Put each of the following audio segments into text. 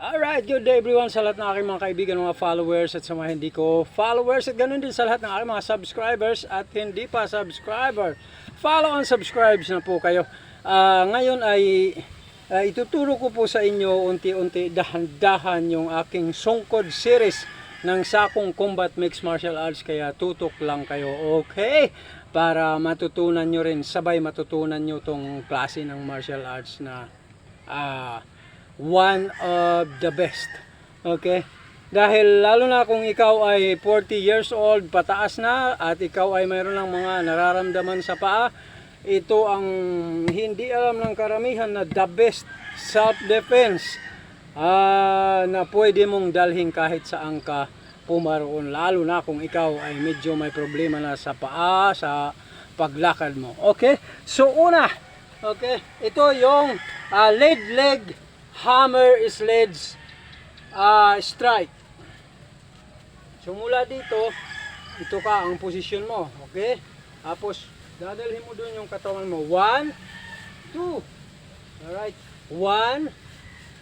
Alright, good day everyone sa lahat ng aking mga kaibigan, mga followers at sa mga hindi ko followers, at ganoon din sa lahat ng aking mga subscribers at hindi pa subscriber. Follow and subscribe na po kayo. Ngayon ay ituturo ko po sa inyo unti-unti, dahan-dahan yung aking sungkod series ng Sakong Combat Mixed Martial Arts, kaya tutok lang kayo, okay? Para matutunan nyo rin, sabay matutunan nyo tong klase ng martial arts na one of the best, okay? Dahil lalo na kung ikaw ay 40 years old pataas na at ikaw ay mayroon ng mga nararamdaman sa paa, ito ang hindi alam ng karamihan na the best self-defense na pwede mong dalhin kahit saan ka pumaroon, lalo na kung ikaw ay medyo may problema na sa paa, sa paglakad mo, okay? So una, okay, ito yung lead leg hammer sledge strike. So mula dito, ito ka ang posisyon mo, okay? Tapos dadalhin mo dun yung katawan mo. 1, 2. Alright. 1,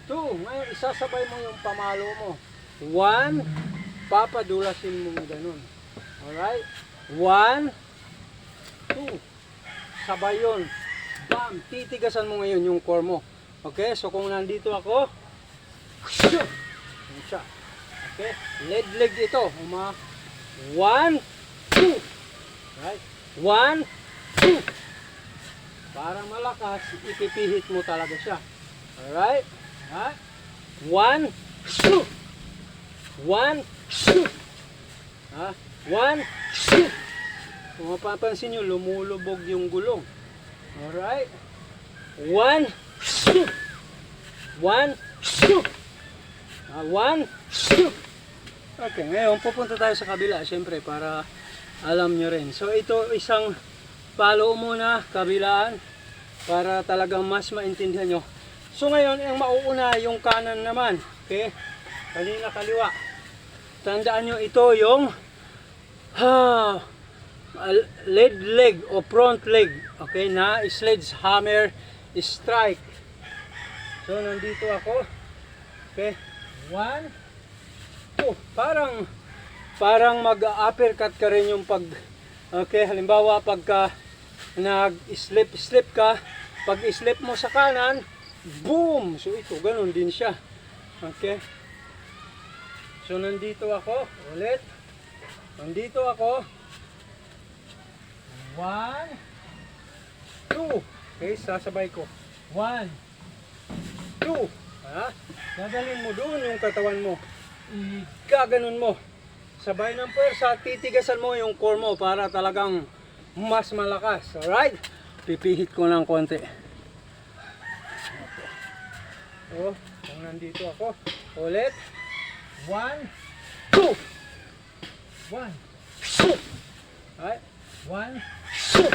2. Ngayon isasabay mo yung pamalo mo. 1, papadulasin mo ganun. Alright. 1, 2. Sabay yun. Bam! Titigasan mo ngayon yung core mo. Okay, so kung nandito ako, siya. Okay, lead leg ito. 1, 2. Right? 1, 2. Para malakas, ipipihit mo talaga siya. Alright? 1, 2. 1, 2. 1, 2. Kung mapapansin nyo, lumulubog yung gulong. Alright? 1, 2. 1, 2. 1, 2. Okay, ngayon pupunta tayo sa kabila, syempre, para alam nyo rin. So ito, isang follow muna, kabilaan, para talagang mas maintindihan nyo. So ngayon, ang mauuna yung kanan naman. Okay? Kanina kaliwa. Tandaan nyo, ito yung lead leg o front leg, okay, na sledgehammer strike. So nandito ako, okay, 1, 2. Parang mag-uppercut ka rin yung pag, okay, halimbawa pagka nag-slip ka, pag slip mo sa kanan, boom. So ito, ganun din siya, okay. So nandito ako ulit, nandito ako, 1, 2. Okay, sasabay ko. 1, 2. Dadalhin mo doon yung katawan mo. Gaganon mo. Sabay ng pwersa, titigasan mo yung core mo para talagang mas malakas. Alright? Pipihit ko ng konti. So, kung nandito ako, ulit. 1, 2. 1, 2. Alright? 1, 2.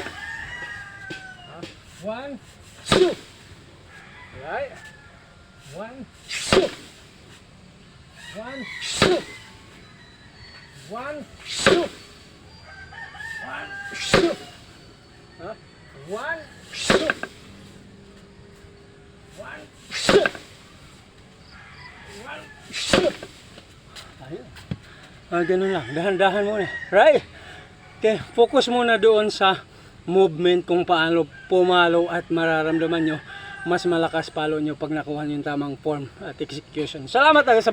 1, 2. Alright? 1, 2. 1, 2. 1, 2. 1, 2. 1, 2. Ayun. Ganun lang. Dahan-dahan muna. Right? Okay. Focus muna doon sa movement, kung paano pumalo, at mararamdaman nyo mas malakas palo nyo pag nakuha nyo yung tamang form at execution. Salamat talaga sa